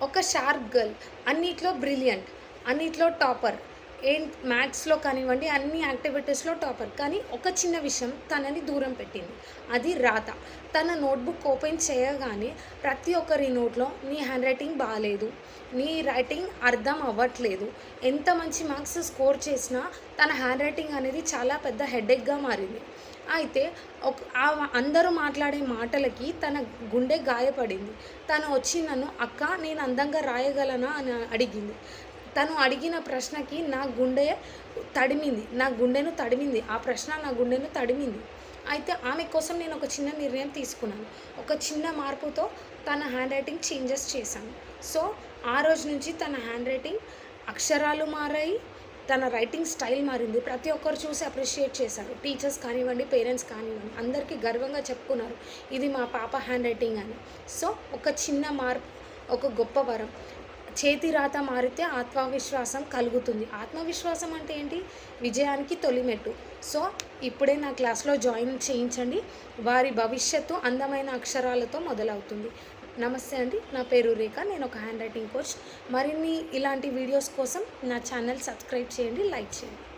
ఒక sharp girl, అన్నిట్లో brilliant, అన్నిట్లో టాపర్, మ్యాథ్స్‌లో కానివ్వండి అన్ని యాక్టివిటీస్‌లో టాపర్. కానీ ఒక చిన్న విషయం తనని దూరం పెట్టింది. అది రాత. తన నోట్‌బుక్ ఓపెన్ చేయగానే ప్రతి ఒక్కరి నోట్‌లో నీ హ్యాండ్ రైటింగ్ బాలేదు, నీ రైటింగ్ అర్థం అవ్వట్లేదు, ఎంత మంచి మార్క్స్ స్కోర్ చేసినా తన హ్యాండ్ రైటింగ్ అనేది చాలా పెద్ద హెడేక్‌గా మారింది. అయితే అందరూ మాట్లాడే మాటలకి తన గుండె గాయపడింది. తను వచ్చి నన్ను, "అక్క నేను అందంగా రాయగలనా" అని అడిగింది. తను అడిగిన ప్రశ్నకి నా గుండెను తడిమింది. ఆ ప్రశ్న నా గుండెను తడిమింది. అయితే ఆమె కోసం నేను ఒక చిన్న నిర్ణయం తీసుకున్నాను. ఒక చిన్న మార్పుతో తన హ్యాండ్ రైటింగ్ చేంజెస్ చేశాను. సో, ఆ రోజు నుంచి తన హ్యాండ్ రైటింగ్ అక్షరాలు మారాయి. తన రైటింగ్ స్టైల్ మారింది. ప్రతి ఒక్కరు చూసి అప్రిషియేట్ చేశారు. టీచర్స్ కానివ్వండి, పేరెంట్స్ కానివ్వండి, అందరికీ గర్వంగా చెప్పుకున్నారు, ఇది మా పాప హ్యాండ్ రైటింగ్ అని. సో, ఒక చిన్న మార్పు ఒక గొప్ప వరం. చేతి రాత మారితే ఆత్మవిశ్వాసం కలుగుతుంది. ఆత్మవిశ్వాసం అంటే ఏంటి? విజయానికి తొలిమెట్టు. సో, ఇప్పుడే నా క్లాస్‌లో జాయిన్ చేయించండి. వారి భవిష్యత్తు అందమైన అక్షరాలతో మొదలవుతుంది. నమస్తే అండి, నా పేరు రేఖ. నేను ఒక హ్యాండ్ రైటింగ్ కోచ్. మరిన్ని ఇలాంటి వీడియోస్ కోసం నా ఛానల్ సబ్స్క్రైబ్ చేయండి, లైక్ చేయండి.